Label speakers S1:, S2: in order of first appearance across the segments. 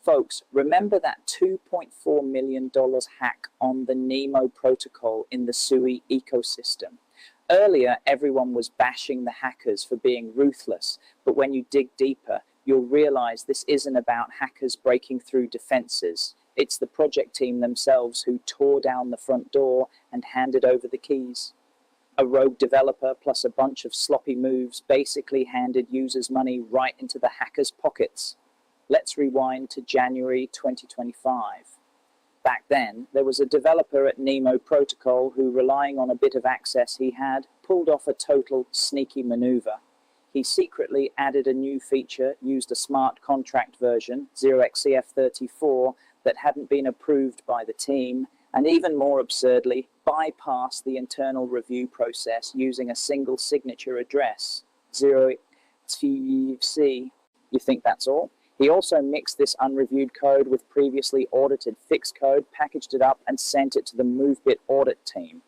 S1: Folks, remember that $2.4 million hack on the Nemo Protocol in the SUI ecosystem? Earlier, everyone was bashing the hackers for being ruthless, but when you dig deeper, you'll realize this isn't about hackers breaking through defenses. It's the project team themselves who tore down the front door and handed over the keys. A rogue developer plus a bunch of sloppy moves basically handed users' money right into the hackers' pockets. Let's rewind to January 2025. Back then, there was a developer at Nemo Protocol who, relying on a bit of access he had, pulled off a total sneaky maneuver. He secretly added a new feature, used a smart contract version, 0xCF34, that hadn't been approved by the team, and even more absurdly, bypassed the internal review process using a single signature address, 0xCF. You think that's all? He also mixed this unreviewed code with previously audited fixed code, packaged it up, and sent it to the MoveBit audit team.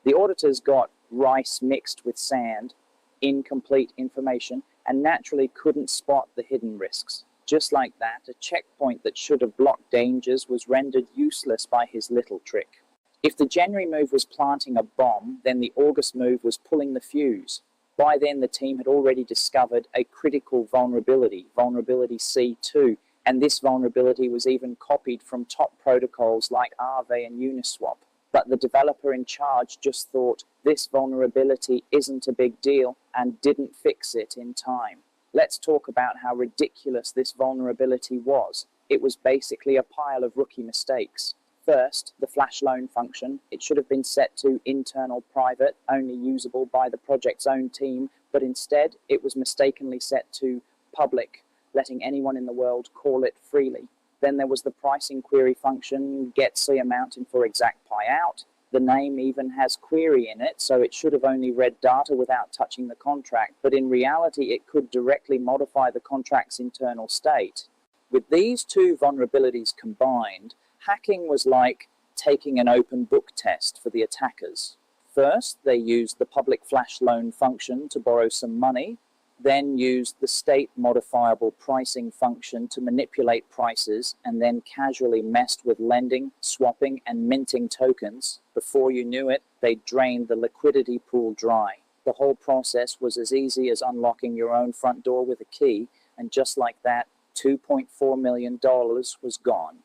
S1: The auditors got rice mixed with sand, incomplete information, and naturally couldn't spot the hidden risks. Just like that, a checkpoint that should have blocked dangers was rendered useless by his little trick. If the January move was planting a bomb, then the August move was pulling the fuse. By then, the team had already discovered a critical vulnerability, vulnerability C2, and this vulnerability was even copied from top protocols like Aave and Uniswap. But the developer in charge just thought this vulnerability isn't a big deal and didn't fix it in time. Let's talk about how ridiculous this vulnerability was. It was basically a pile of rookie mistakes. First, the flash loan function. It should have been set to internal private, only usable by the project's own team, but instead it was mistakenly set to public, letting anyone in the world call it freely. Then there was the pricing query function, get C amount in for exact payout. The name even has query in it, so it should have only read data without touching the contract, but in reality it could directly modify the contract's internal state. With these two vulnerabilities combined, hacking was like taking an open book test for the attackers. First, they used the public flash loan function to borrow some money, then used the state modifiable pricing function to manipulate prices, and then casually messed with lending, swapping, and minting tokens. Before you knew it, they drained the liquidity pool dry. The whole process was as easy as unlocking your own front door with a key, and just like that, $2.4 million was gone.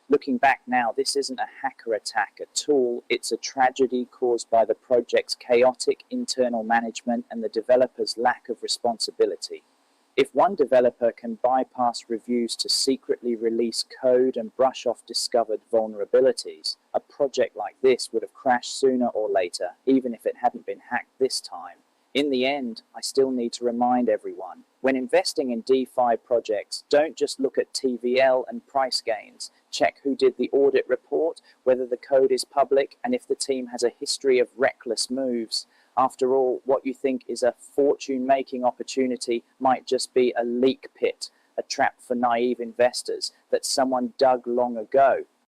S1: Looking back now, this isn't a hacker attack at all. It's a tragedy caused by the project's chaotic internal management and the developer's lack of responsibility. If one developer can bypass reviews to secretly release code and brush off discovered vulnerabilities, a project like this would have crashed sooner or later, even if it hadn't been hacked this time. In the end, I still need to remind everyone, when investing in DeFi projects, don't just look at TVL and price gains. Check who did the audit report, whether the code is public, and if the team has a history of reckless moves. After all, what you think is a fortune-making opportunity might just be a leak pit, a trap for naive investors that someone dug long ago.